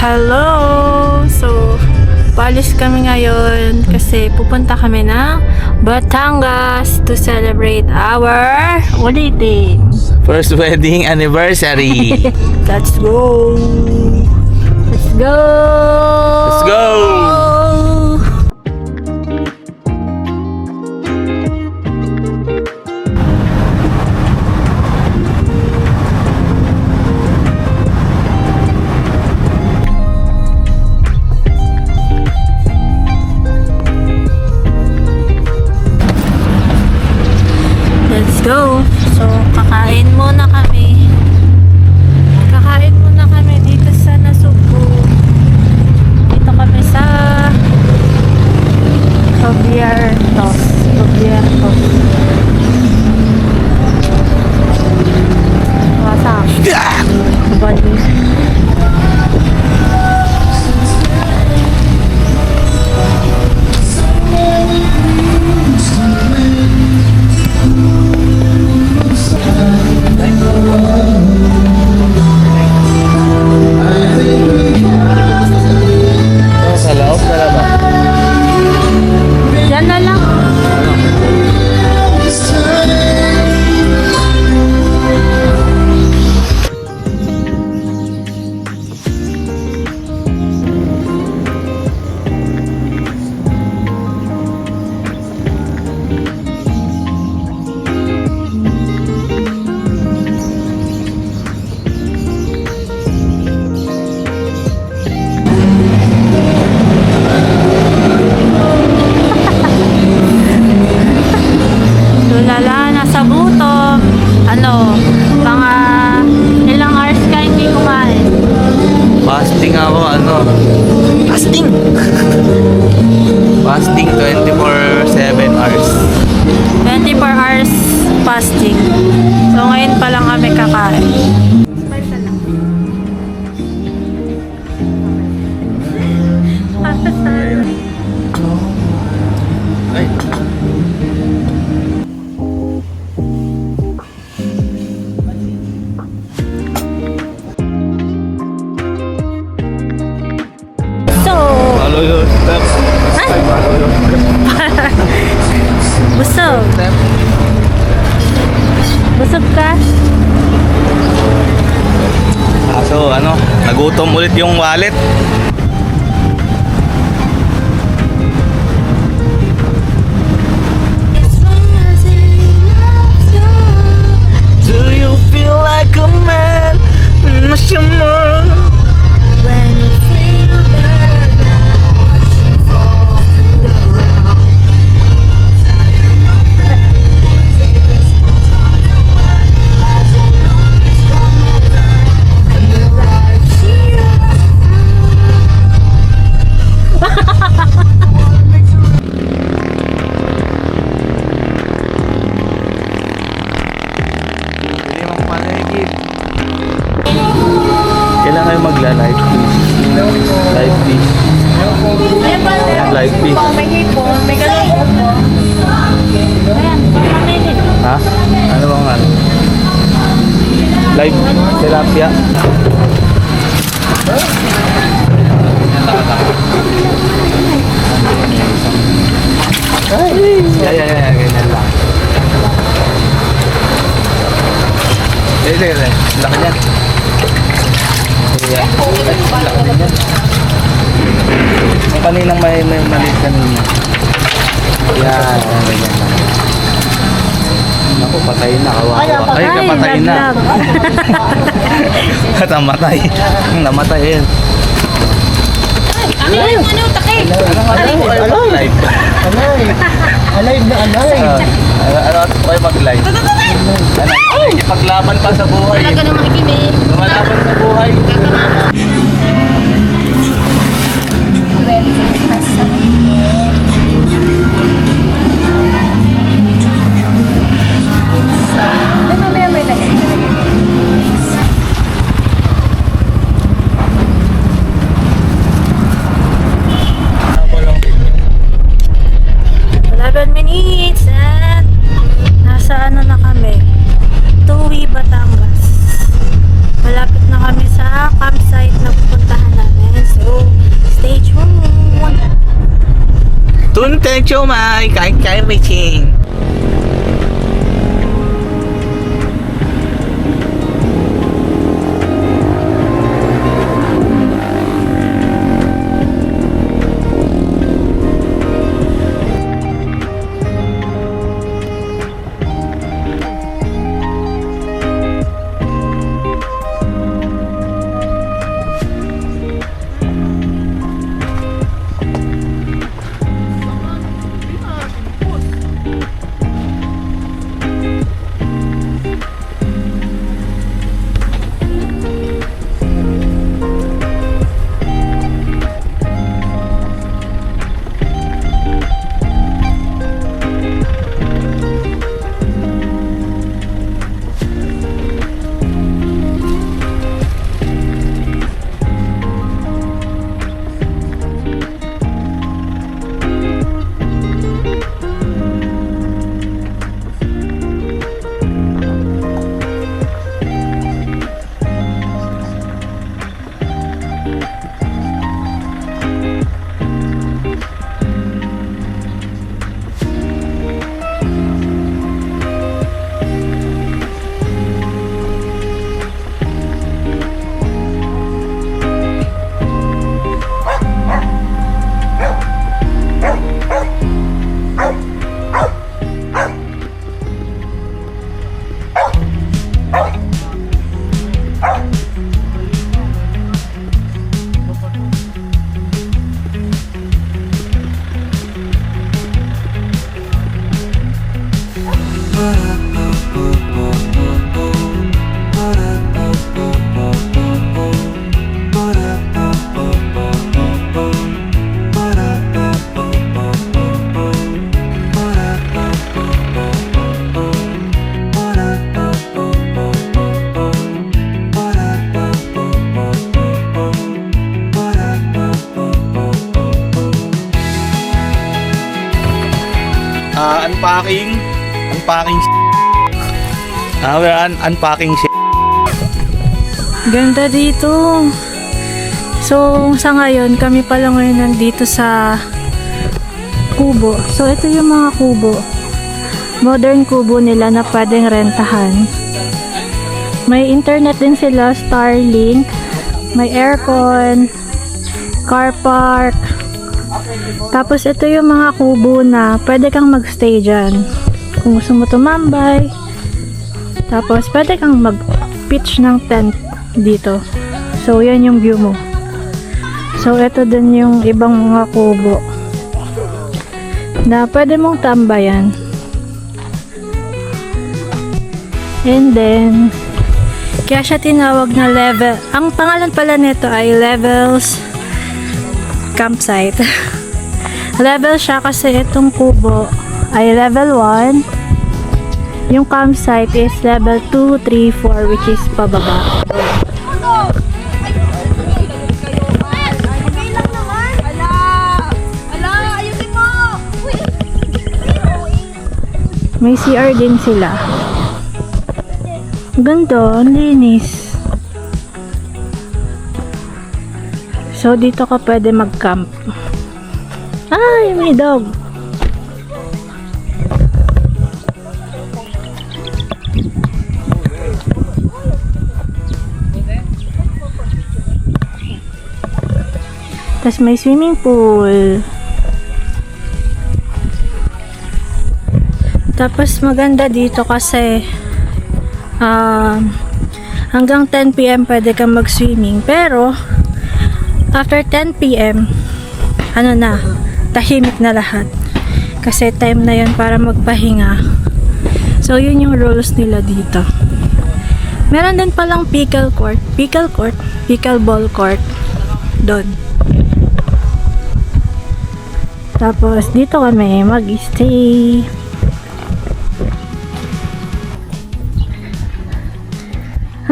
Hello! So, paalis kami ngayon kasi pupunta kami ng Batangas to celebrate our ulitin. First wedding anniversary. Let's go! Let's go! Let's go! Let's go! So, kakain muna kami. Kakain muna kami dito sa Nasugbu. Dito kami sa Cubiertos. Cubiertos. Wasak. Bali. Sa loob na ba? Yan na lang. Lala, nasa buto. Ano, mga ilang hours ka hindi kumain. Fasting ako, ano? Fasting! Fasting 24/7 hours. 24 hours fasting. So, ngayon pa lang kami kakain. Ay. So, Follow your steps. Ay! Follow your steps. busog. Busog ka? So, ano? Nagutom ulit yung wallet. Do you feel like a man? When you feel Hindi mo paligid. Kailan kayo magla-live feed? Live feed. Live feed. may hipon, may galon. Ayan, pamili. Ha? Ano bang ano? Live tilapia. Yeah, ganyan lang. Sige. Laki niyan. Yeah. Laki din yan. Yung kaninang may maliit kanina. Yan, ganyan lang. Ako, patay na. Kawawa. Ay, kapatay na. Namatay. Namatay yun. Live. Alive na alive. Ano kayo mag-live? Ipaglaban pa sa buhay. Talaga naman ikinig. Lumalaban sa buhay. Minutes and nasa ano na kami, Tuwi, Batangas. Malapit na Dito na siomay. Kain-kain may ching. Unpacking Ganda dito. So, sa ngayon, kami pala ngayon nandito sa kubo. So, ito yung mga kubo. Modern kubo nila na pwedeng rentahan. May internet din sila, Starlink. May aircon, car park. Tapos, ito yung mga kubo na pwede kang magstay dyan. Kung gusto mo tumambay. Tapos, pwede kang mag-pitch ng tent dito. So, yan yung view mo. So, ito din yung ibang mga kubo na pwede mong tambayan. And then, kaya siya tinawag na level. Ang pangalan pala nito ay Levels Campsite. Level siya kasi itong kubo ay level 1. Yung campsite is level 2, 3, 4, which is pababa. May CR din sila. Ganda, ang linis. So, dito ka pwede mag-camp. Ay, may dog. Tapos may swimming pool. Tapos maganda dito kasi hanggang 10 PM pwede kang mag-swimming. Pero after 10 PM ano na, tahimik na lahat. Kasi time na yun para magpahinga. So yun yung rules nila dito. Meron din palang pickleball court doon. Tapos dito kami mag-stay.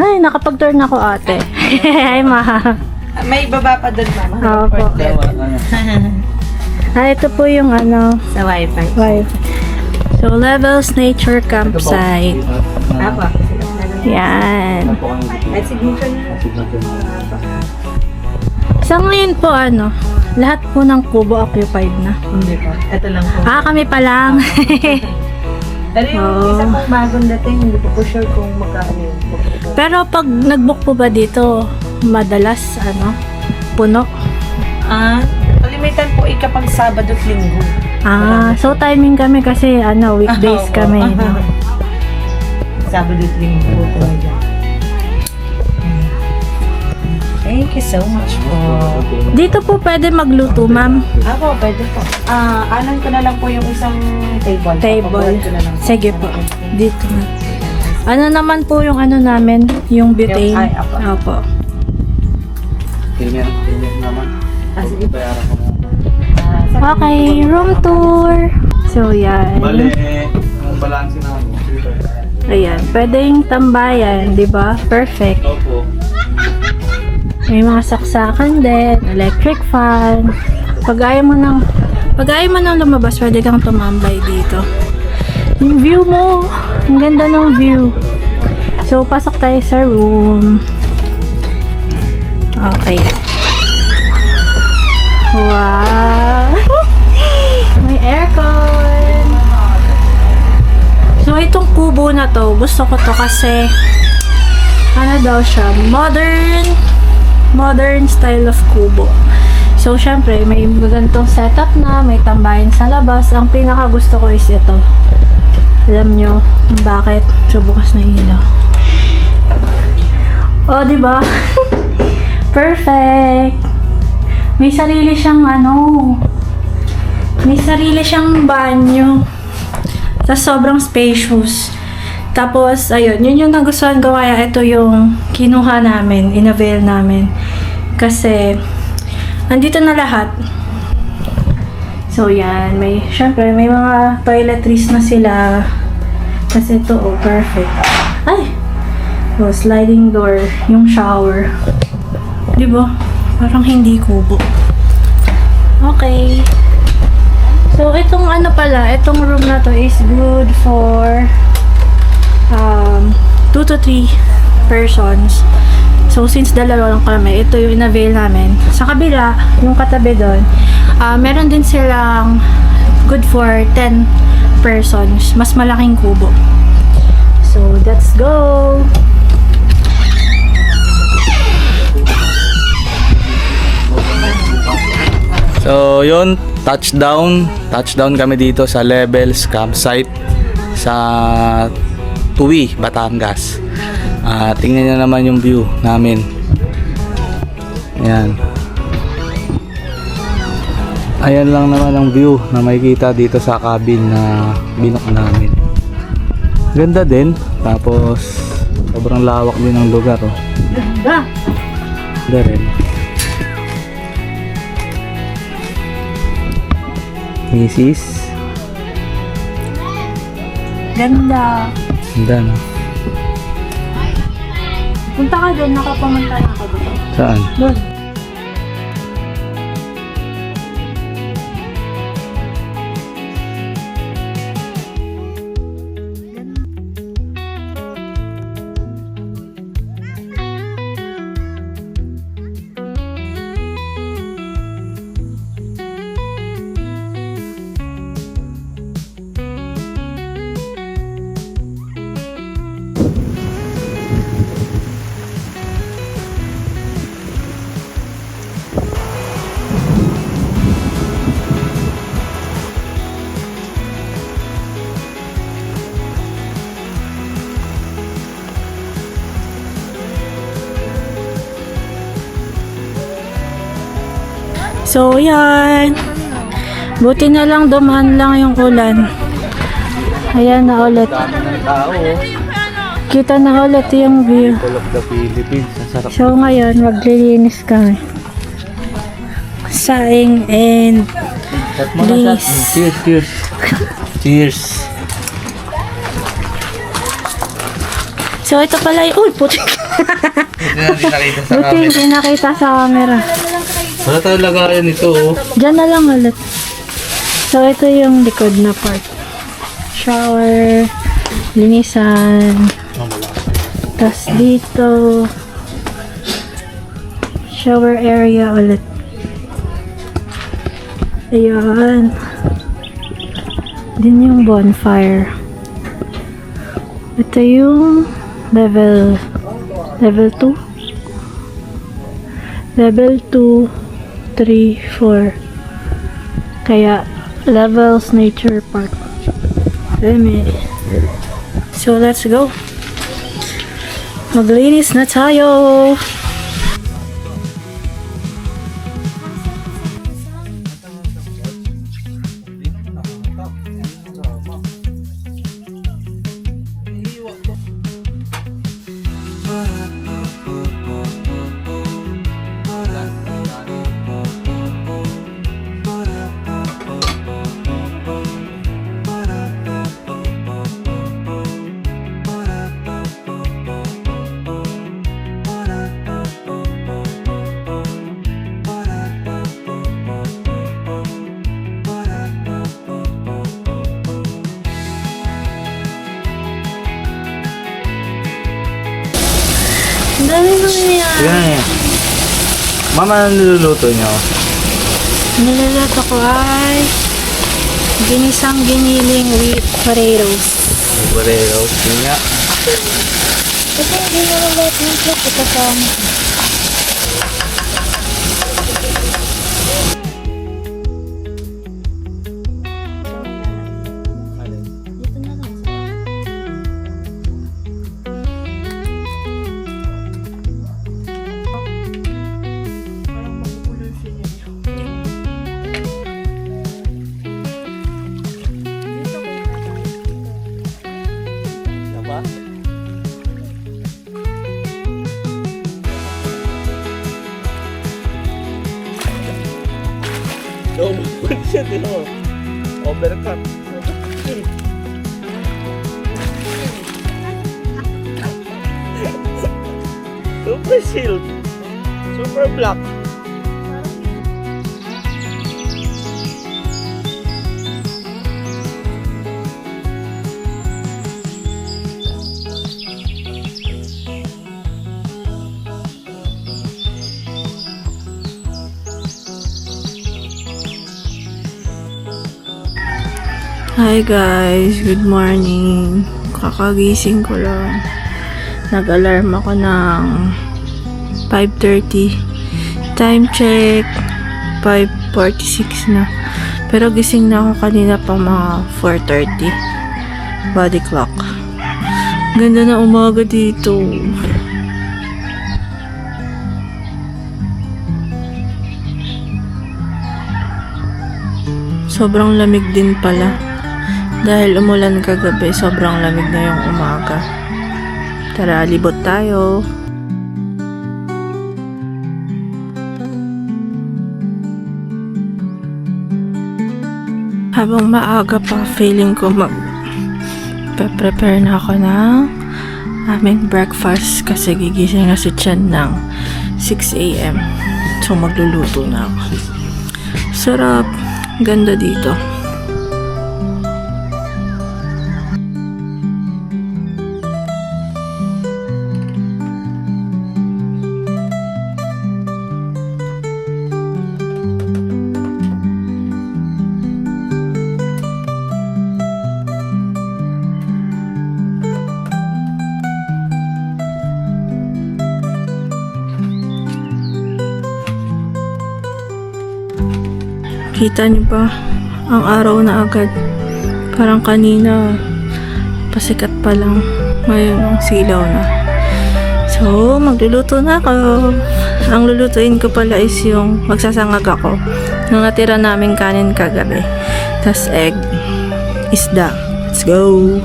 Ay, nakapag-turn ako ate. Ay, ma. May baba pa doon, mama. Opo. Ito po yung ano, Sa wifi. wifi. So, Levels Nature Campsite. Apo. Yan. At signature na. Sa ngayon po, lahat po ng kubo occupied na. Hindi po. Ito lang po. Kami pa lang. Pero yung Oo. isa pong bagong dating, hindi ko po sure kung magkano yun. Pero pag nag-book po ba dito, madalas, puno? Kalimitan po kapag Sabado at Linggo. So timing kami kasi, weekdays Oo. kami. No? Sabado at Linggo po talaga. Thank you so much po. Dito po pwede magluto, ma'am. Ako, pwede po. Anan ko na lang po yung isang table. Table. Papabuhat ko na lang. Sige po. Dito na. Ano naman po yung namin? Yung butane? Ay, apo. Opo. Ganyan naman. Sige. Bayaran ko na. Okay, room tour. So, yan. Bale, ang balance namin. Ayan, pwedeng tambayan, di ba? Perfect. Opo. May mga saksakan din, electric fan. Pag ayaw mo nang lumabas, pwede kang tumambay dito. Yung view mo, ang ganda ng view. So, pasok tayo sa room. Okay. Wow! May aircon! So, itong kubo na to, gusto ko to kasi siya, modern style of kubo. So, syempre, may ganitong setup na, may tambayan sa labas. Ang pinaka gusto ko is ito. Alam nyo kung bakit? So, bukas na ilaw. Oh, diba? Perfect! May sarili siyang may sarili siyang banyo. Sa sobrang spacious. Tapos, ayun, yun yung nagustuhan ko kaya ito yung kinuha namin, inavail namin. Kasi, andito na lahat. So, yan. Syempre, may mga toiletries na sila. Kasi ito, perfect. Ay! Oh, sliding door, yung shower. Diba? Parang hindi kubo. Okay. So, itong itong room na to is good for 2 to 3 persons. So, since dalawa lang kami, ito yung in-avail namin. Sa kabila, yung katabi doon, meron din silang good for 10 persons. Mas malaking kubo. So, let's go! So, yun, touchdown kami dito sa Levels Campsite sa Tuwi, Batangas. Tingnan nyo naman yung view namin. Ayan. Ayan lang naman ang view na makikita dito sa cabin na binook namin. Ganda din. Tapos, sobrang lawak din ng lugar. Oh. Ganda! Ganda rin. Mrs. Ganda! Ganda, no? Punta ka doon, nakapamunta na ako doon. Saan? Doon. So, yan. Buti na lang dumaan lang yung ulan. Ayan na ulit. Dami ng tao. Kita na ulit yung view. All of the Philippines. Ang sarap. So, ngayon, maglilinis kami. Saing and Shot mo na, shot. Please. Cheers, cheers. Cheers. so, ito pala yung... Uy, puti. Hindi nakita sa Buti camera. hindi nakita sa camera. Wala tayo lagayan ito, oh. Diyan na lang ulit. So, ito yung likod na part. Shower, linisan. Tapos dito, shower area ulit. Ayan. Din yung bonfire. Ito yung level 2. Level 2, 3, 4. Kaya Levels Nature Park. So let's go. Maglinis na tayo. Ang dami naman yan. Yan eh. Mama, ano niluluto nyo? Niluluto ko ay ginisang giniling with potatoes. Potatoes. Yun nga. Ito hindi naman lahat ng plot. Ito pa. Dito na lang. Diba? Double siya, di mo. Overcut. Super shield. Super black. Hi guys, good morning. Kakagising ko lang. Nag-alarm ako ng 5:30. Time check 5:46 na. Pero gising na ako kanina pa mga 4:30. Body clock. Ganda na umaga dito. Sobrang lamig din pala. Dahil umulan kagabi, sobrang lamig na yung umaga. Tara, libot tayo. Habang maaga pa, feeling ko prepare na ako ng aming breakfast kasi gigising na si Chan ng 6 a.m. So magluluto na ako. Sarap. Ganda dito. Kita niyo ba? Ang araw na agad. Parang kanina, pasikat pa lang. Ngayon, ang silaw na. So, magluluto na ako. Ang lulutuin ko pala is yung magsasangag ako. Nung natira namin kanin kagabi. Tas egg, isda. Let's go!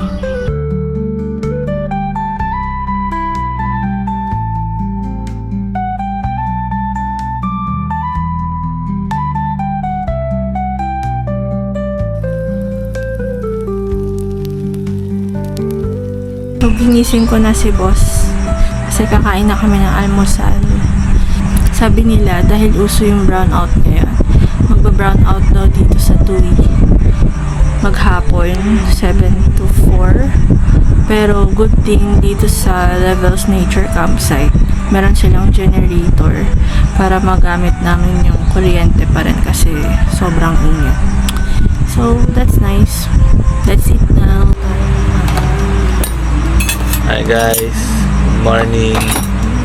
So, ginising ko na si boss kasi kakain na kami ng almusal. Sabi nila dahil uso yung brownout ngayon, magba-brownout daw dito sa TUI maghapon 7 to 4 Pero good thing dito sa Levels Nature Campsite, meron silang generator para magamit namin yung kuryente pa rin kasi sobrang init. So, that's nice. Let's eat now. Hi guys, good morning.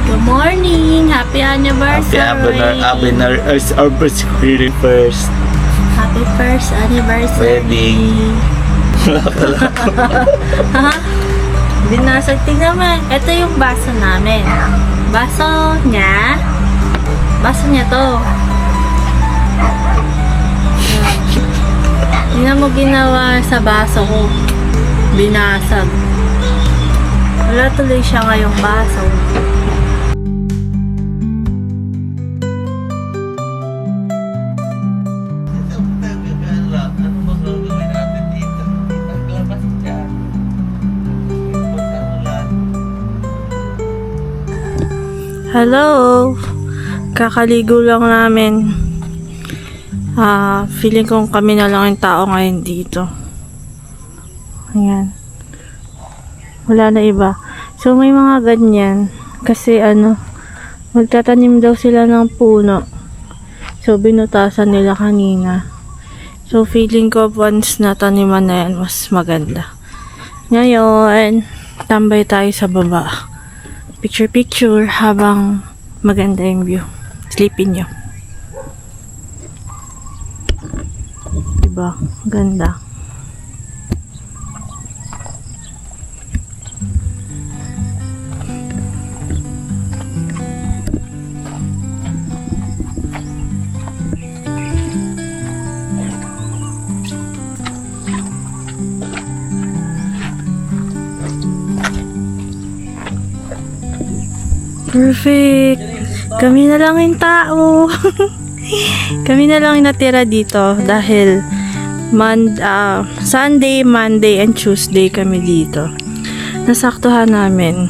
Good morning! Happy anniversary! Happy anniversary first. Happy first anniversary! Wedding. Binasag, tingnan mo. Ito yung baso namin. Baso niya to. Tingnan mo ginawa sa baso ko. Binasag. Wala tuloy siya ngayong baso. Hello! Kakaligo lang namin. Feeling kong kami na lang yung tao ngayon dito. Ayan. Wala na iba. So, may mga ganyan. Kasi magtatanim daw sila ng puno. So, binutasan nila kanina. So, feeling ko once nataniman na yan, mas maganda. Ngayon, tambay tayo sa baba. Picture habang maganda yung view. Sleepin nyo. Diba? Ganda. Perfect. Kami na lang yung tao. Kami na lang yung natira dito dahil Sunday, Monday, and Tuesday kami dito. Nasaktuhan namin.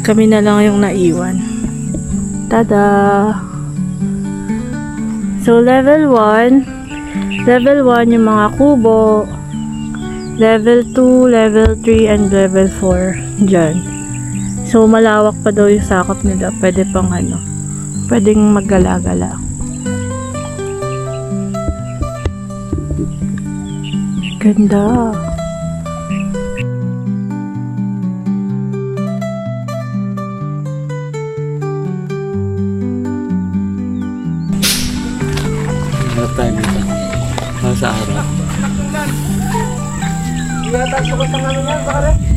Kami na lang yung naiwan. Tada! So, level 1. Level 1 yung mga kubo. Level 2, level 3, and level 4. Diyan. So, malawak pa daw yung sakop nila. Pwede pang pwedeng maggala-gala. Ganda. Hanap tayo nito. Nasa araw. Yata sukat ng ano yan, baka rin.